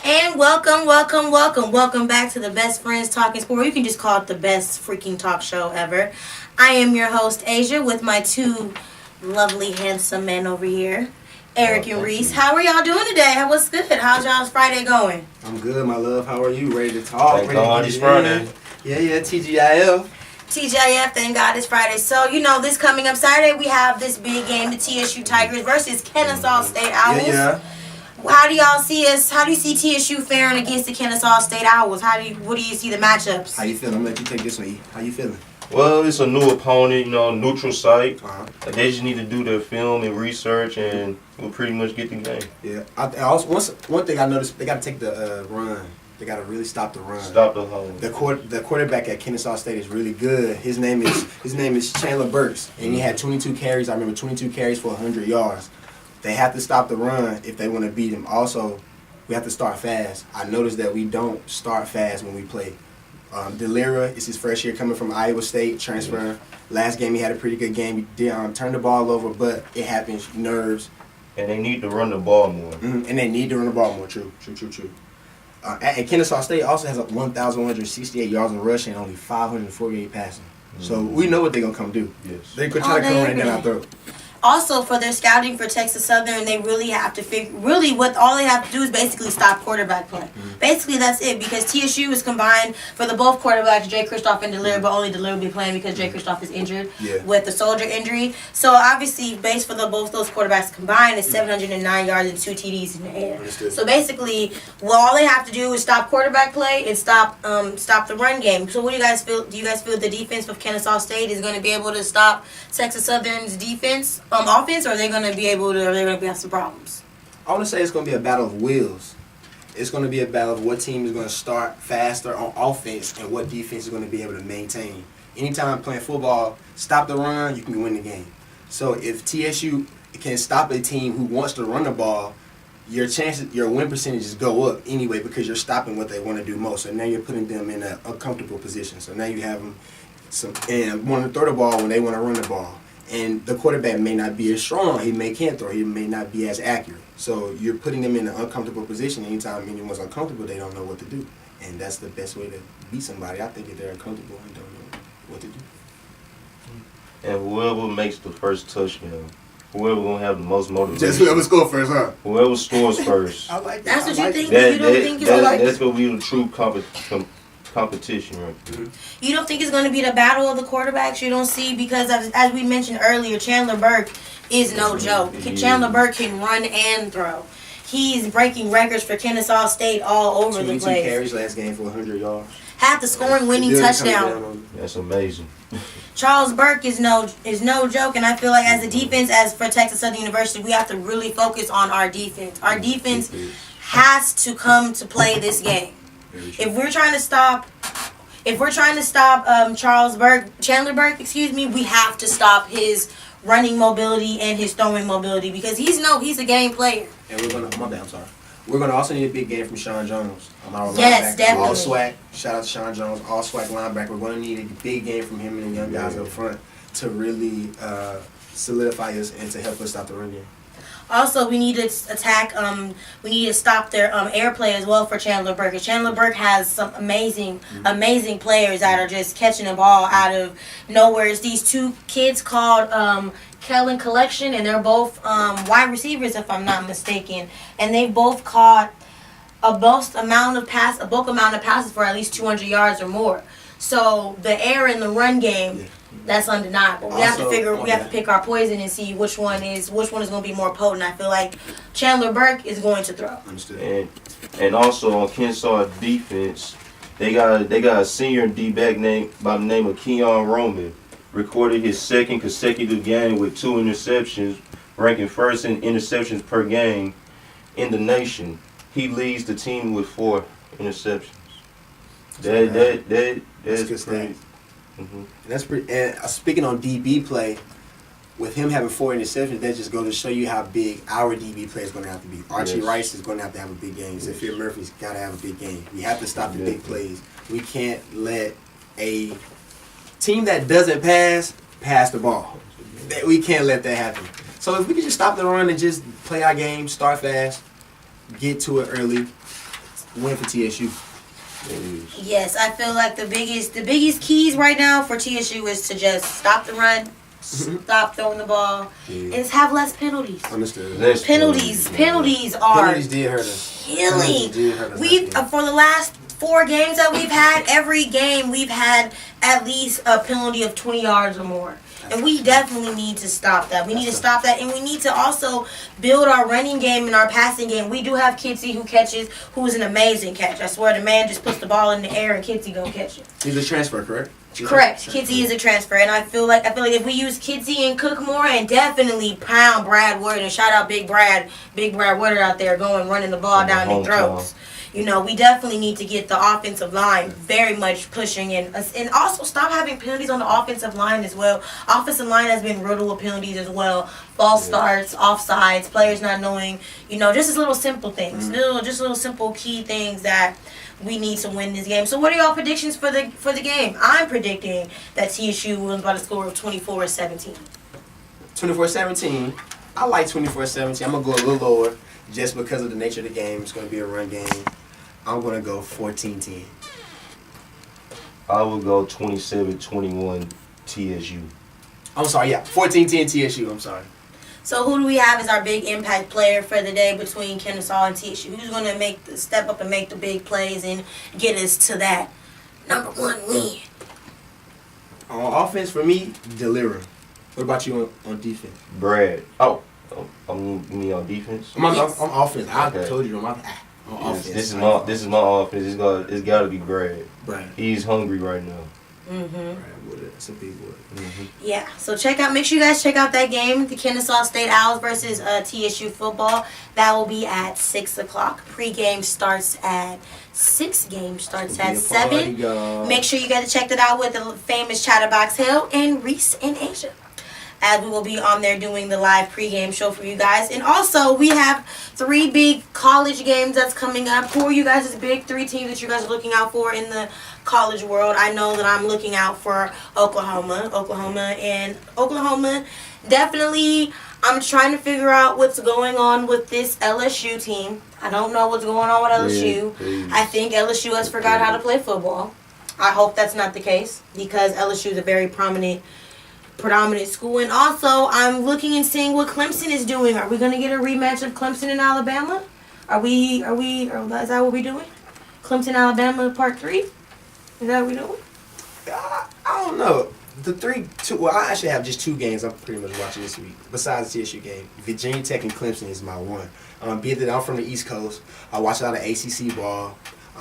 And welcome back to the Best Friends Talking Sport. You can just call it the best freaking talk show ever. I am your host, Asia, with my two lovely, handsome men over here, Eric and Reese. How are y'all doing today? What's good? How's y'all's Friday going? I'm good, my love. How are you? Ready to talk? Thank God it's Friday. Yeah, TGIF. TGIF, thank God it's Friday. So, this coming up Saturday, we have this big game, the TSU Tigers versus Kennesaw State Owls. Yeah. How do y'all see us? How do you see TSU faring against the Kennesaw State Owls? What do you see the matchups? How you feeling? I'm gonna let you take this one, E. How you feeling? Well, it's a new opponent, neutral site. Uh-huh. They just need to do their film and research, and we'll pretty much get the game. Yeah. I also one thing I noticed, they got to take the run. They got to really stop the run. Stop the hole. The quarterback at Kennesaw State is really good. His name is Chandler Burks, and he had 22 carries. I remember 22 carries for 100 yards. They have to stop the run if they want to beat him. Also, we have to start fast. I noticed that we don't start fast when we play. Delira is his first year coming from Iowa State, transferring. Last game he had a pretty good game. He did turn the ball over, but it happens, nerves. And they need to run the ball more. Mm-hmm. And they need to run the ball more. True. And Kennesaw State also has 1,168 yards in rushing and only 548 passing. Mm-hmm. So we know what they're going to come do. Yes. They could try to come run down our throat. Also, for their scouting for Texas Southern, they really have to all they have to do is basically stop quarterback play. Mm-hmm. Basically, that's it, because TSU is combined for the both quarterbacks, Jay Kristoff and Delira, but only Delira will be playing because Jay Kristoff is injured with the shoulder injury. So, obviously, base for both those quarterbacks combined is 709 yards and 2 TDs in the air. Understood. So, basically, all they have to do is stop quarterback play and stop the run game. So, what do you guys feel? Do you guys feel the defense of Kennesaw State is going to be able to stop Texas Southern's defense? Offense, or are they going to have some problems? I want to say it's going to be a battle of wills. It's going to be a battle of what team is going to start faster on offense and what defense is going to be able to maintain. Anytime playing football, stop the run, you can win the game. So if TSU can stop a team who wants to run the ball, your win percentages go up anyway because you're stopping what they want to do most. So now you're putting them in a uncomfortable position. So now you have them wanting to throw the ball when they want to run the ball. And the quarterback may not be as strong. He can't throw. He may not be as accurate. So you're putting them in an uncomfortable position. Anytime anyone's uncomfortable, they don't know what to do. And that's the best way to beat somebody, I think, if they're uncomfortable and don't know what to do. And whoever makes the first touchdown, whoever going to have the most motivation. Just whoever scores first, huh? Whoever scores first. I like that. That's what you think? That, You don't think it's that's going to be the true competition right there. You don't think it's going to be the battle of the quarterbacks? You don't see, because as we mentioned earlier, Chandler Burke is no joke. Chandler Burke can run and throw. He's breaking records for Kennesaw State all over the place. 22 carries last game for 100 yards. Had the scoring winning touchdown. That's amazing. Charles Burke is no joke, and I feel like as a defense, as for Texas Southern University, we have to really focus on our defense. Our defense has to come to play this game. If we're trying to stop Chandler Burke, we have to stop his running mobility and his throwing mobility, because he's a game player. And we're gonna also need a big game from Sean Jones. Yes, definitely. All SWAC. Shout out to Sean Jones, all SWAC linebacker. We're gonna need a big game from him and the young guys up front to really solidify us and to help us stop the run game. Also, we need to we need to stop their air play as well for Chandler Burke. Chandler Burke has some amazing players that are just catching the ball out of nowhere. It's these two kids called Kellen Collection, and they're both wide receivers, if I'm not mistaken. And they both caught a bulk amount of passes for at least 200 yards or more. So the air in the run game. That's undeniable. We have to pick our poison and see which one is going to be more potent. I feel like Chandler Burke is going to throw. Understood. And also on Kennesaw defense, they got a senior D-back by the name of Keon Roman. Recorded his second consecutive game with 2 interceptions, ranking first in interceptions per game in the nation. He leads the team with 4 interceptions. That's crazy. Mm-hmm. That's pretty. And speaking on DB play, with him having 4 interceptions, that just goes to show you how big our DB play is going to have to be. Archie Rice is going to have a big game. Zafir Murphy's got to have a big game. We have to stop the big plays. We can't let a team that doesn't pass the ball. We can't let that happen. So if we can just stop the run and just play our game, start fast, get to it early, win for TSU. Yes, I feel like the biggest keys right now for TSU is to just stop the run, stop throwing the ball, and just have less penalties. Understood. Penalties are Penalties did hurt us. killing. Did hurt us We last game. for the last 4 games that we've had, every game we've had at least a penalty of 20 yards or more. And we definitely need to stop that. We need to stop that, and we need to also build our running game and our passing game. We do have Kitsy who is an amazing catch. I swear, the man just puts the ball in the air and Kitsy gonna catch it. He's a transfer, correct? Correct. Kitsy is a transfer, and I feel like if we use Kitsy and Cook more, and definitely pound Brad Wood, and shout out Big Brad Wood out there running the ball down their throats. You know, we definitely need to get the offensive line very much pushing and also stop having penalties on the offensive line as well. Offensive line has been riddled with penalties as well. False starts, offsides, players not knowing, just little simple things. Little simple key things that we need to win this game. So what are y'all predictions for the game? I'm predicting that TSU wins by the score of 24-17. 24-17. I like 24-17. I'm going to go a little lower just because of the nature of the game. It's going to be a run game. I'm going to go 14-10. I will go 27-21 TSU. I'm sorry, 14-10 TSU. I'm sorry. So who do we have as our big impact player for the day between Kennesaw and TSU? Who's going to step up and make the big plays and get us to that #1 win? On offense, for me, deliver. What about you on defense? Brad. Oh, you mean on defense? I'm on offense. I Okay. told you on offense. This is my offense. It's got to be Brad. Brad. He's hungry right now. Mm-hmm. That's a big word. Mm-hmm. Yeah, so make sure you guys check out that game, the Kennesaw State Owls versus TSU football. That will be at 6 o'clock. Pre-game starts at 6. Game starts at 7. Make sure you guys check that out with the famous Chatterbox Hill and Recce in Asia, as we will be on there doing the live pregame show for you guys. And also, we have 3 big college games that's coming up. Who are you guys' big 3 teams that you guys are looking out for in the college world? I know that I'm looking out for Oklahoma, definitely. I'm trying to figure out what's going on with this LSU team. I don't know what's going on with LSU. I think LSU has forgot how to play football. I hope that's not the case, because LSU is a very predominant school. And also, I'm looking and seeing what Clemson is doing. Are we going to get a rematch of Clemson and Alabama? Is that what we're doing? Clemson, Alabama, part 3? Is that what we're doing? I don't know. I actually have just 2 games I'm pretty much watching this week, besides the TSU game. Virginia Tech and Clemson is my one. Being that I'm from the East Coast, I watch a lot of ACC ball.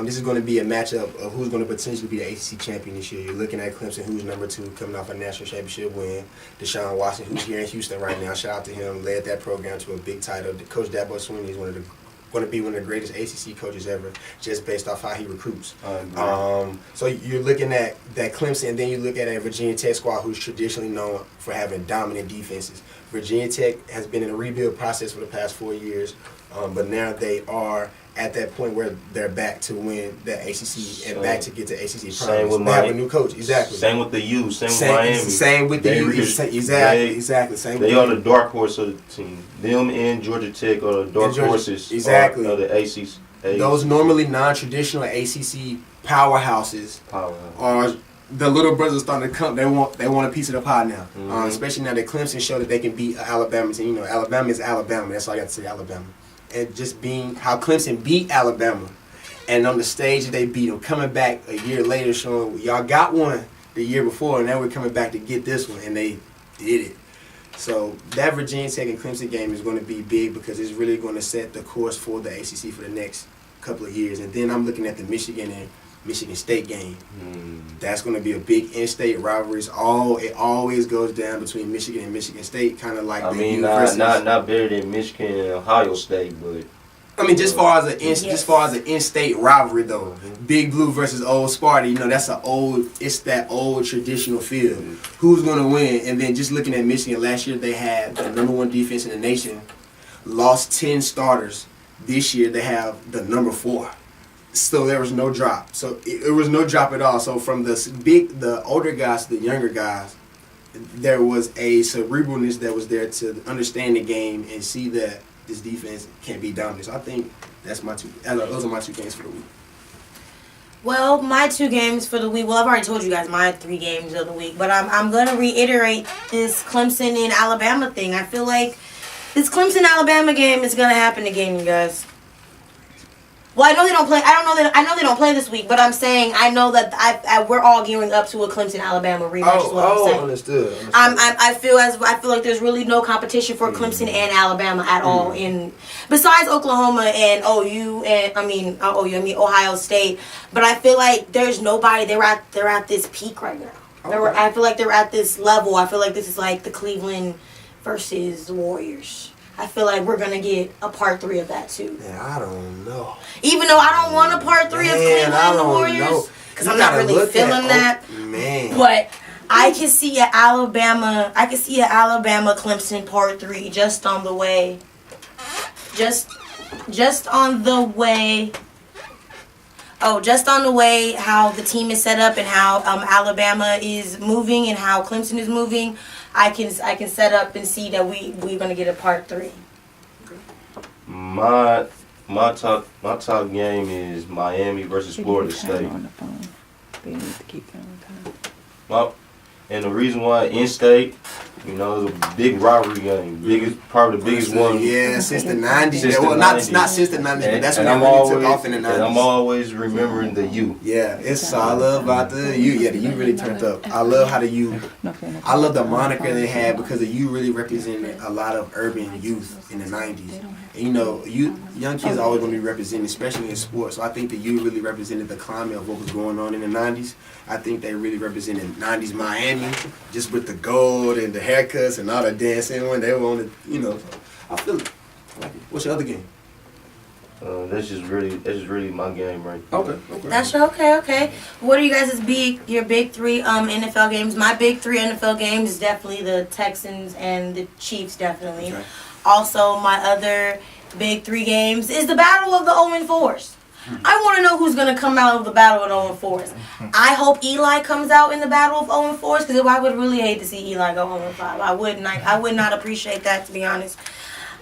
This is going to be a matchup of who's going to potentially be the ACC champion this year. You're looking at Clemson, who's number 2, coming off a national championship win. Deshaun Watson, who's here in Houston right now. Shout out to him. Led that program to a big title. Coach Dabo Swinney is going to be one of the greatest ACC coaches ever, just based off how he recruits. So you're looking at that Clemson, and then you look at a Virginia Tech squad who's traditionally known for having dominant defenses. Virginia Tech has been in a rebuild process for the past 4 years, but now they are at that point where they're back to win the ACC and back to get to ACC promise. They have a new coach, exactly. Same with the U, same with Miami. Same with the U, exactly. Same. They are the dark horse of the team. Them and Georgia Tech are the dark horses. Exactly. Of the ACC. Those normally non-traditional ACC powerhouses are the little brothers starting to come. They want a piece of the pie now. Especially now that Clemson showed that they can beat Alabama. And, Alabama is Alabama. That's all I got to say, Alabama. And just being how Clemson beat Alabama, and on the stage that they beat them, coming back a year later showing y'all got one the year before, and now we're coming back to get this one, and they did it. So that Virginia Tech and Clemson game is going to be big, because it's really going to set the course for the ACC for the next couple of years. And then I'm looking at the Michigan and Michigan State game. That's going to be a big in-state rivalry. It always goes down between Michigan and Michigan State, kind of like not better than Michigan and Ohio State, but just far as an in-state rivalry though. Big Blue versus Old Sparty, that's it's that old traditional feel. Who's going to win? And then just looking at Michigan, last year they had the number 1 defense in the nation, lost 10 starters. This year they have the number 4. So there was no drop. So it was no drop at all. So from the older guys to the younger guys, there was a cerebralness that was there to understand the game and see that this defense can't be dominant. So I think those are my 2 games for the week. Well, my 2 games for the week. Well, I've already told you guys my 3 games of the week, but I'm gonna reiterate this Clemson and Alabama thing. I feel like this Clemson Alabama game is gonna happen again, you guys. Well, I know they don't play. I know they don't play this week, but I'm saying I know that we're all gearing up to a Clemson Alabama rematch. Is what I'm saying. Understood. I feel like there's really no competition for Clemson and Alabama at all besides Oklahoma and Ohio State. But I feel like there's nobody. They're at this peak right now. Okay. I feel like they're at this level. I feel like this is like the Cleveland versus the Warriors. I feel like we're gonna get a part 3 of that too. Man, I don't know. Even though I don't want a part 3 of Cleveland and the Warriors, because I'm not really feeling that. Man, but I can see an Alabama Clemson part 3 just on the way how the team is set up and how Alabama is moving and how Clemson is moving. I can set up and see that we're gonna get a part 3. My top game is Miami versus Florida State. They need to keep that on time. Well, and the reason why in-state, it's a big rivalry game. Probably the biggest one. Yeah, since the 90s. Since the not 90s. since the 90s, but that's when And they really took off in the 90s. And I'm always remembering the U. Yeah, I love about the U. Yeah, the U really turned up. I love how the U. I love the moniker they had because the U really represented a lot of urban youth in the 90s. And young kids are always going to be represented, especially in sports. So I think the U really represented the climate of what was going on in the 90s. I think they really represented 90s Miami, just with the gold and the haircuts and all the dancing when they were on the, I feel it. What's your other game? That's just really my game right there. Okay. That's okay. What are you guys' your big 3 NFL games? My big 3 NFL games is definitely the Texans and the Chiefs, definitely. Okay. Also, my other big 3 games is the Battle of the 0-4s. I want to know who's going to come out of the Battle of the 0-4s. I hope Eli comes out in the Battle of 0-4s because I would really hate to see Eli go 0-5. I would not appreciate that, to be honest.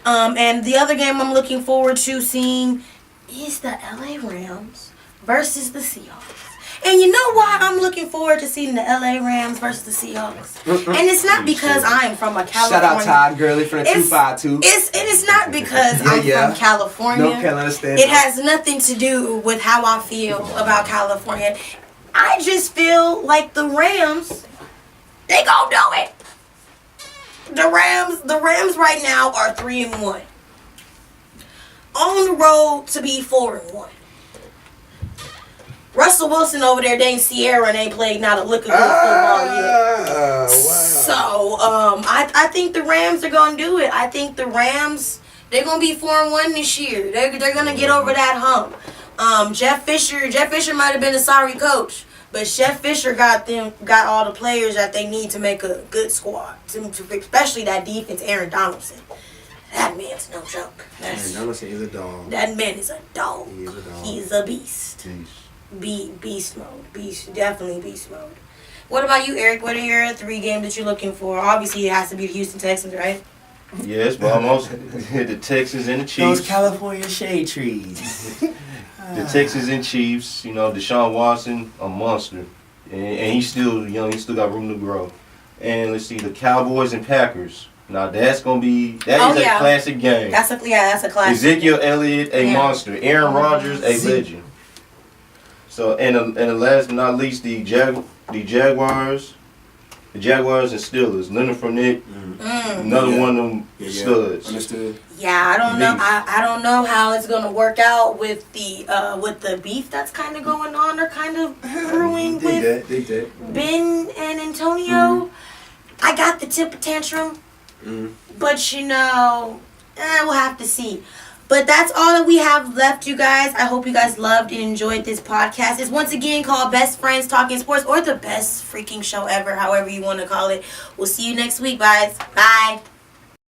And the other game I'm looking forward to seeing is the LA Rams versus the Seahawks. And you know why I'm looking forward to seeing the LA Rams versus the Seahawks? And it's not because I am from a California. Shout out Todd Gurley for the 252. It's not because I'm from California. No, can understand. It has nothing to do with how I feel about California. I just feel like the Rams, they gon' do it. The Rams right now are 3-1. On the road to be 4-1. Russell Wilson over there, they ain't Sierra and ain't played not a lick of good football yet. Wow. So, I think the Rams are gonna do it. I think the Rams, they're gonna be 4-1 this year. They're gonna get over that hump. Jeff Fisher might have been a sorry coach, but Jeff Fisher got all the players that they need to make a good squad, especially that defense. Aaron Donaldson, that man's no joke. Aaron Donaldson is a dog. That man is a dog. He is a dog. He's a beast. Beast mode. Definitely beast mode. What about you, Eric? What are your 3 games that you're looking for? Obviously, it has to be the Houston Texans, right? Yes, but I'm also the Texans and the Chiefs. Those California shade trees. The Texans and Chiefs, Deshaun Watson, a monster. And he's still young. He still got room to grow. And let's see, the Cowboys and Packers. Now, that's going to be, that is a classic game. That's a classic. Ezekiel Elliott, a monster. Aaron Rodgers, a legend. So, and the last but not least, the Jaguars and Steelers. Leonard Fournette, another one of them studs. Understood. Yeah, I don't know. I don't know how it's gonna work out with the beef that's kind of going on or kind of brewing with Ben and Antonio. I got the temper tantrum, but we'll have to see. But that's all that we have left, you guys. I hope you guys loved and enjoyed this podcast. It's once again called Best Friends Talking Sports, or the best freaking show ever, however you want to call it. We'll see you next week, guys. Bye.